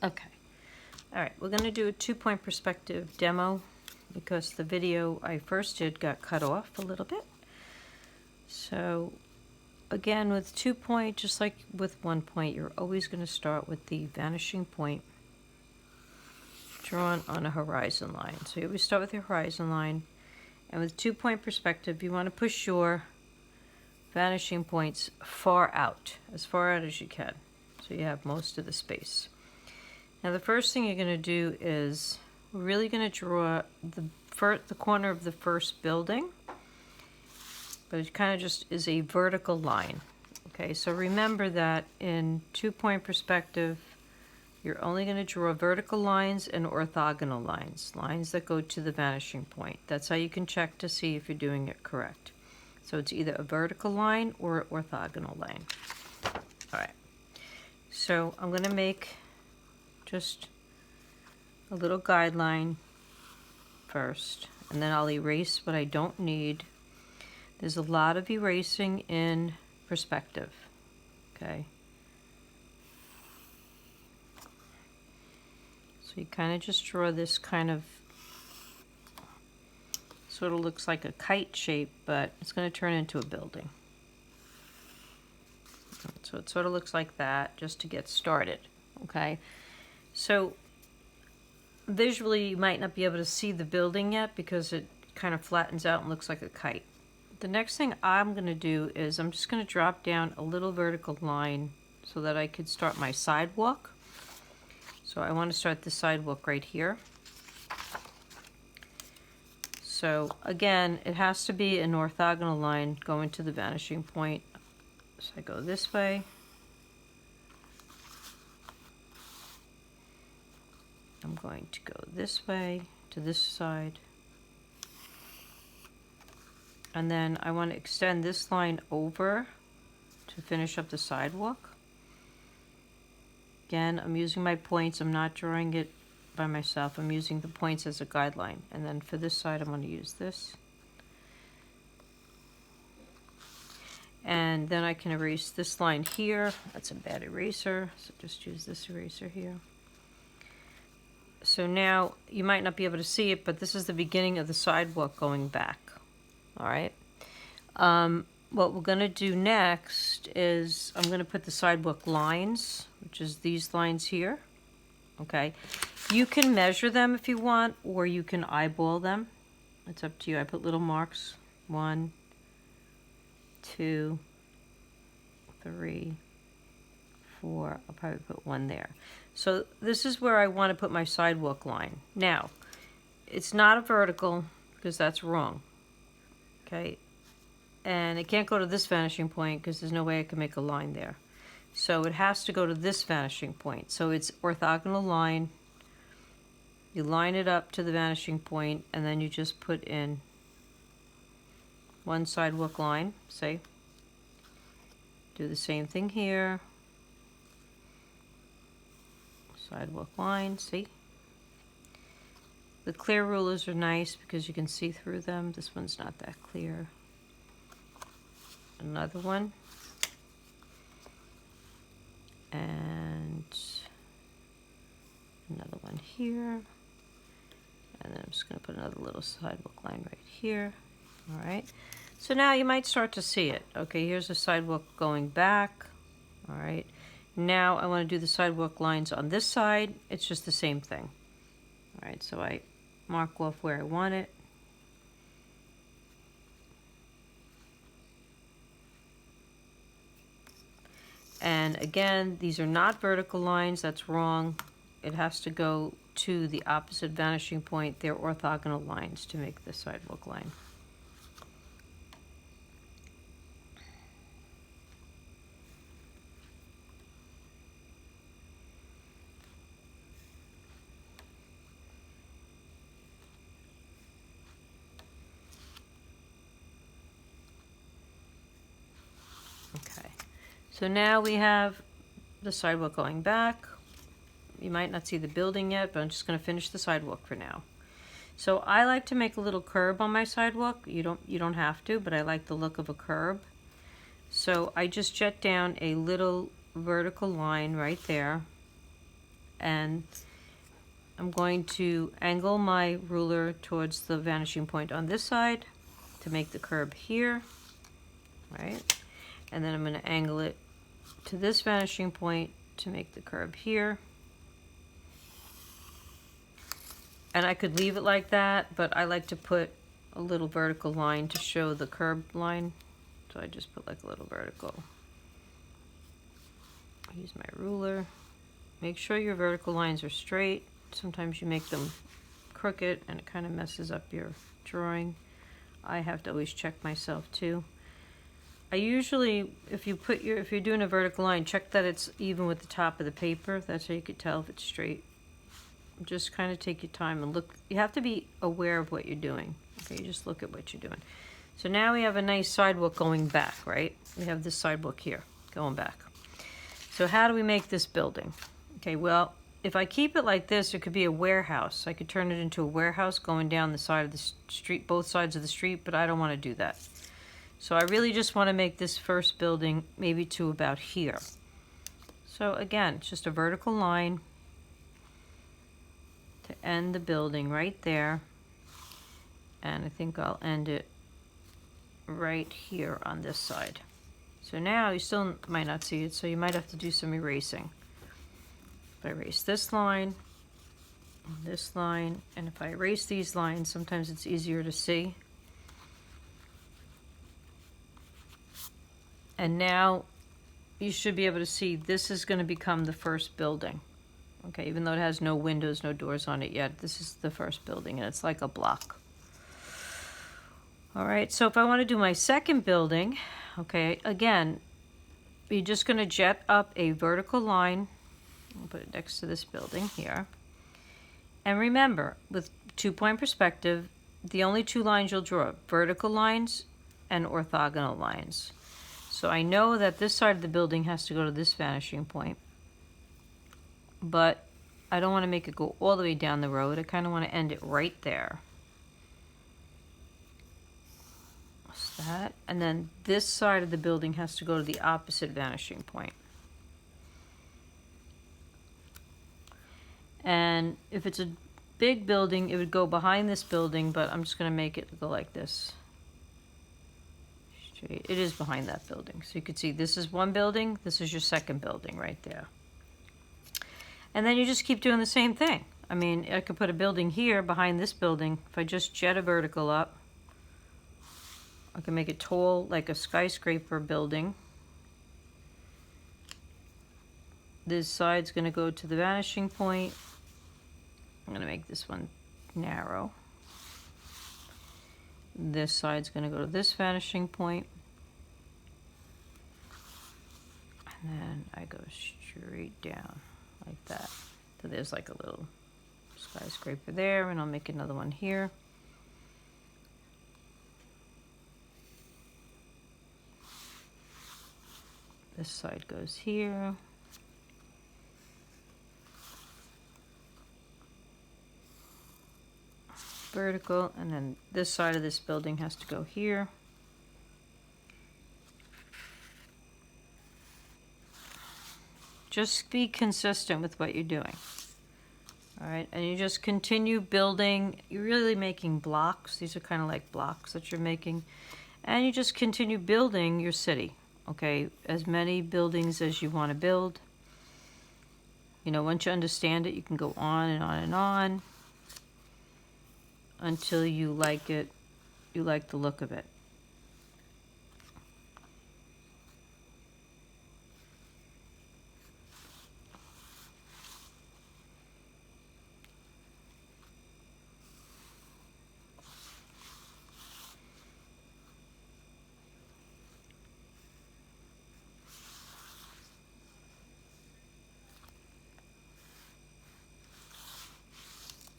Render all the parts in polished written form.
Okay. All right, we're going to do a 2-point perspective demo because the video I first did got cut off a little bit. So again, with 2-point, just like with 1-point, you're always going to start with the vanishing point drawn on a horizon line. So you always start with your horizon line, and with 2-point perspective, you want to push your vanishing points far out as you can, so you have most of the space. Now the first thing you're going to do is we're really going to draw the corner of the first building, but it kind of just is a vertical line. Okay, so remember that in 2-point perspective, you're only going to draw vertical lines and orthogonal lines, lines that go to the vanishing point. That's how you can check to see if you're doing it correct. So it's either a vertical line or an orthogonal line. All right, so I'm going to make just a little guideline first, and then I'll erase what I don't need. There's a lot of erasing in perspective, okay? So you kind of just draw this kind of, sort of looks like a kite shape, but it's going to turn into a building. So it sort of looks like that just to get started, okay? So visually you might not be able to see the building yet because it kind of flattens out and looks like a kite. The next thing I'm going to do is I'm just going to drop down a little vertical line so that I could start my sidewalk. So I want to start the sidewalk right here. So again, it has to be an orthogonal line going to the vanishing point. So I go this way. I'm going to go this way to this side. And then I want to extend this line over to finish up the sidewalk. Again, I'm using my points. I'm not drawing it by myself. I'm using the points as a guideline. And then for this side, I'm going to use this. And then I can erase this line here. That's a bad eraser, so just use this eraser here. So now, you might not be able to see it, but this is the beginning of the sidewalk going back. All right. What we're going to do next is I'm going to put the sidewalk lines, which is these lines here. Okay. You can measure them if you want, or you can eyeball them. It's up to you. I put little marks. 1, 2, 3, 4. I'll probably put 1 there. So this is where I want to put my sidewalk line. Now, it's not a vertical because that's wrong. Okay. And it can't go to this vanishing point because there's no way I can make a line there. So it has to go to this vanishing point. So it's orthogonal line. You line it up to the vanishing point, and then you just put in one sidewalk line, say. Do the same thing here. Sidewalk line, see? The clear rulers are nice because you can see through them. This one's not that clear. Another one. And another one here. And then I'm just going to put another little sidewalk line right here. All right. So now you might start to see it. Okay, here's a sidewalk going back. All right. Now I want to do the sidewalk lines on this side. It's just the same thing. All right, so I mark off where I want it. And again, these are not vertical lines. That's wrong. It has to go to the opposite vanishing point. They're orthogonal lines to make the sidewalk line. Okay. So now we have the sidewalk going back. You might not see the building yet, but I'm just going to finish the sidewalk for now. So I like to make a little curb on my sidewalk. You don't have to, but I like the look of a curb. So I just jet down a little vertical line right there. and I'm going to angle my ruler towards the vanishing point on this side to make the curb here, right? And then I'm going to angle it to this vanishing point to make the curb here. And I could leave it like that, but I like to put a little vertical line to show the curb line. So I just put like a little vertical. Use my ruler. Make sure your vertical lines are straight. Sometimes you make them crooked and it kind of messes up your drawing. I have to always check myself too. I usually, if you're doing a vertical line, check that it's even with the top of the paper. That's how you could tell if it's straight. Just kind of take your time and look. You have to be aware of what you're doing. Okay, you just look at what you're doing. So now we have a nice sidewalk going back, right? We have this sidewalk here going back. So how do we make this building? Okay, well, if I keep it like this, it could be a warehouse. I could turn it into a warehouse going down the side of the street, both sides of the street, but I don't want to do that. So I really just want to make this first building maybe to about here. So again, it's just a vertical line to end the building right there. And I think I'll end it right here on this side. So now you still might not see it, so you might have to do some erasing. If I erase this line, and if I erase these lines, sometimes it's easier to see. And now you should be able to see this is going to become the first building. Okay, even though it has no windows, no doors on it yet, this is the first building, and it's like a block. All right, so if I want to do my second building, okay, again, you're just going to jet up a vertical line. I'll put it next to this building here. And remember, with 2-point perspective, the only two lines you'll draw, vertical lines and orthogonal lines. So I know that this side of the building has to go to this vanishing point, but I don't want to make it go all the way down the road. I kind of want to end it right there. What's that? And then this side of the building has to go to the opposite vanishing point. And if it's a big building, it would go behind this building, but I'm just going to make it go like this. It is behind that building. So you can see this is one building, this is your second building right there. And then you just keep doing the same thing. I mean, I could put a building here behind this building. If I just jet a vertical up, I can make it tall like a skyscraper building. This side's going to go to the vanishing point. I'm going to make this one narrow. This side's going to go to this vanishing point. And then I go straight down like that. So there's like a little skyscraper there, and I'll make another one here. This side goes here. Vertical, and then this side of this building has to go here. Just be consistent with what you're doing. All right, and you just continue building. You're really making blocks. These are kind of like blocks that you're making. And you just continue building your city. Okay, as many buildings as you want to build. You know, once you understand it, you can go on and on and on until you like it, you like the look of it.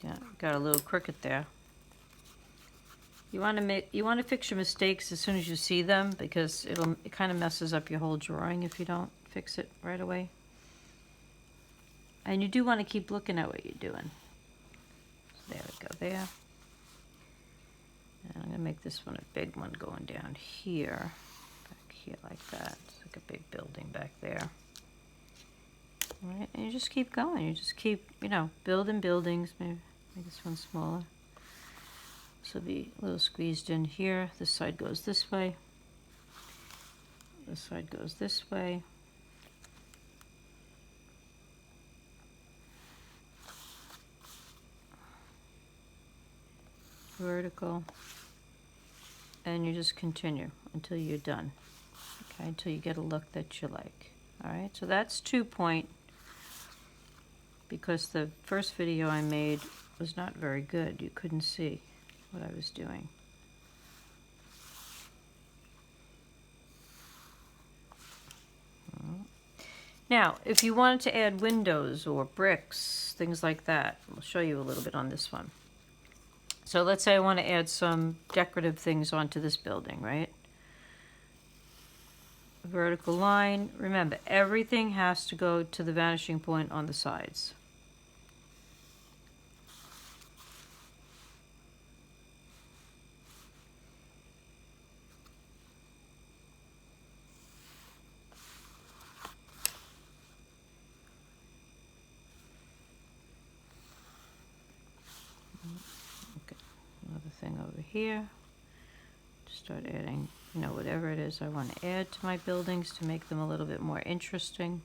Yeah, got a little crooked there. You want to fix your mistakes as soon as you see them, because it kind of messes up your whole drawing if you don't fix it right away. And you do want to keep looking at what you're doing. So there we go there. And I'm going to make this one a big one going down here. Back here like that. It's like a big building back there. All right, and you just keep going. You just keep, you know, building buildings. Maybe make this one smaller. This will be a little squeezed in here. This side goes this way. This side goes this way. Vertical. And you just continue until you're done. Okay, until you get a look that you like. All right, so that's 2 point, because the first video I made was not very good. You couldn't see what I was doing. Now, if you wanted to add windows or bricks, things like that, I'll show you a little bit on this one. So let's say I want to add some decorative things onto this building, right? Vertical line. Remember, everything has to go to the vanishing point on the sides. Okay. Another thing over here. Start adding, you know, whatever it is I want to add to my buildings to make them a little bit more interesting.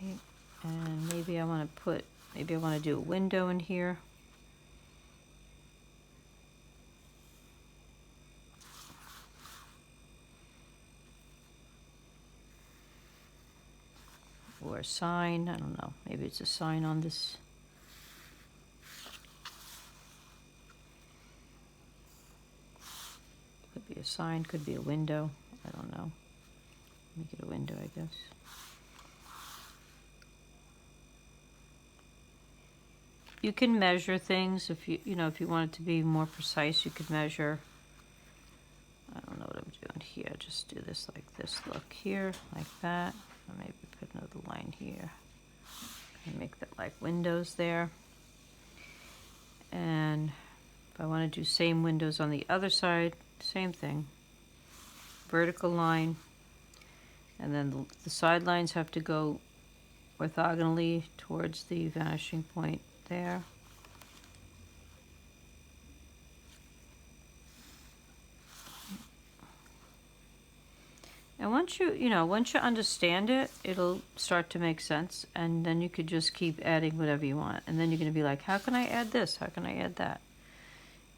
Right. And maybe I want to do a window in here. Or a sign, I don't know, maybe it's a sign on this. Could be a sign, could be a window, I don't know. Make it a window, I guess. You can measure things if you know, if you want it to be more precise, you could measure. I don't know what I'm doing here, just do this like this, look here, like that. Or maybe put another line here and make that like windows there. And if I want to do same windows on the other side, same thing. Vertical line, and then the side lines have to go orthogonally towards the vanishing point there. And once you understand it, it'll start to make sense, and then you could just keep adding whatever you want. And then you're going to be like, how can I add this? How can I add that?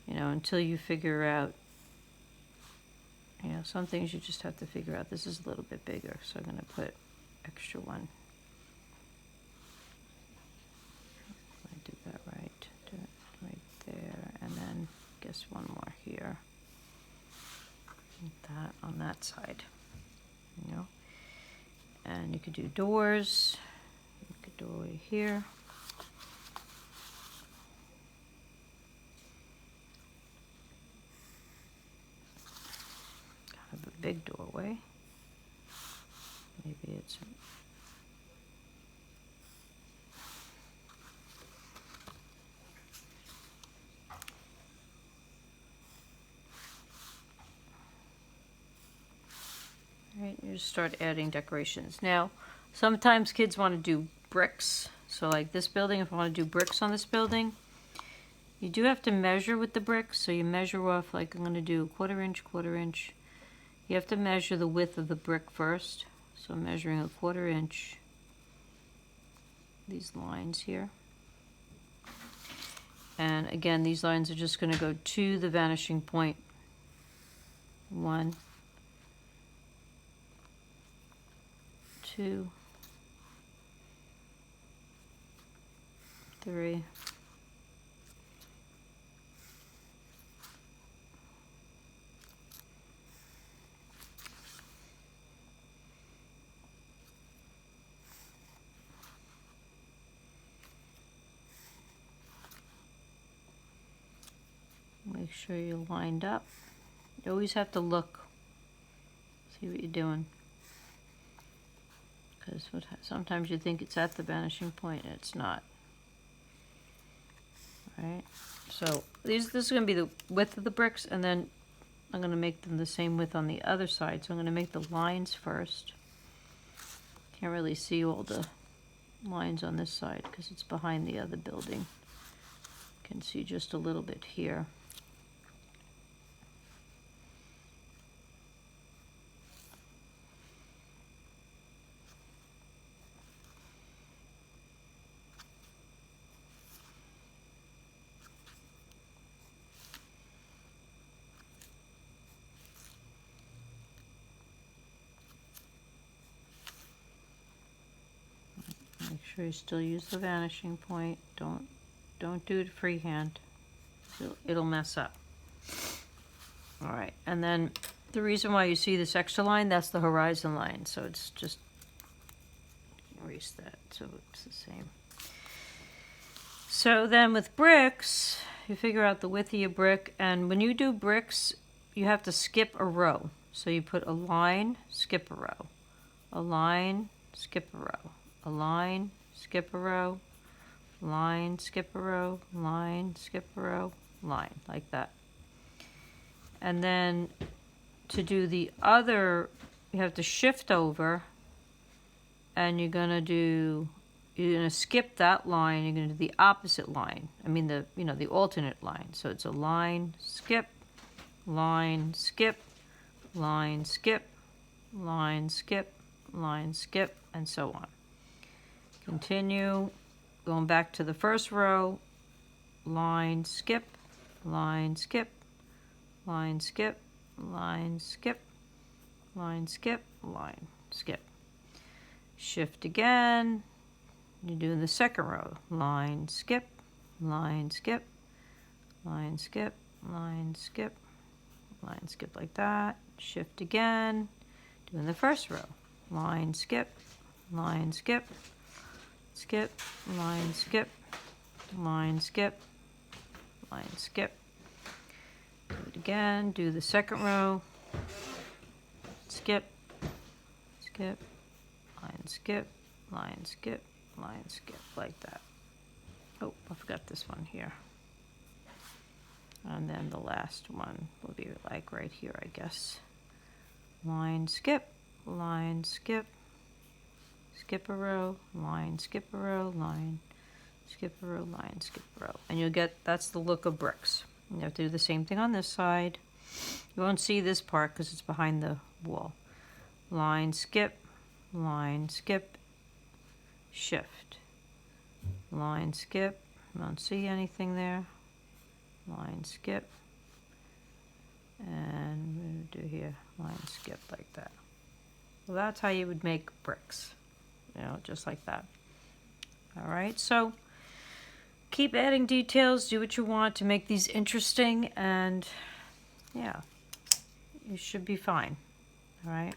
You know, until you figure out, you know, some things you just have to figure out. This is a little bit bigger, so I'm going to put extra one. I did that right. Do it right there, and then I guess one more here. That on that side. You know, and you could do doors. You could doorway here. Kind of a big doorway. Maybe it's. Right, you just start adding decorations. Now, sometimes kids want to do bricks. So like this building, if I want to do bricks on this building, you do have to measure with the bricks. So you measure off, like I'm going to do quarter inch. You have to measure the width of the brick first. So I'm measuring a quarter inch. These lines here. And again, these lines are just going to go to the vanishing point. 1, 2, 3, 4. Make sure you're lined up. You always have to look, see what you're doing. Because sometimes you think it's at the vanishing point and it's not. Right? So this is going to be the width of the bricks, and then I'm going to make them the same width on the other side. So I'm going to make the lines first. Can't really see all the lines on this side because it's behind the other building. Can see just a little bit here. Make sure you still use the vanishing point. Don't do it freehand. It'll mess up. All right, and then the reason why you see this extra line, that's the horizon line. So it's just erase that so it's the same. So then with bricks, you figure out the width of your brick, and when you do bricks, you have to skip a row. So you put a line, skip a row, a line, skip a row, a line, skip a row, line, skip a row, line, skip a row, line, like that. And then to do the other, you have to shift over, and you're gonna skip that line, you're gonna do the opposite line. I mean the alternate line. So it's a line, skip, line, skip, line, skip, line, skip, line, skip, and so on. Continue going back to the first row, line, skip, line, skip, line, skip, line, skip, line, skip, line, skip. Shift again. You're doing the second row. Line, skip, line, skip, line, skip, line, skip, line, skip like that. Shift again. Doing the first row. Line, skip, line, skip, skip, line, skip, line, skip, line, skip. Do it again. Do the second row. Skip, skip, line, skip, line, skip, line, skip, like that. Oh, I forgot this one here. And then the last one will be like right here, I guess. Line, skip, skip a row, line, skip a row, line, skip a row, line, skip a row. And you'll get, that's the look of bricks. You have to do the same thing on this side. You won't see this part because it's behind the wall. Line, skip, shift. Line, skip, you won't see anything there. Line, skip. And what do we do here? Line, skip, like that. Well, that's how you would make bricks. Just like that. All right, so keep adding details, do what you want to make these interesting, and yeah, you should be fine. All right.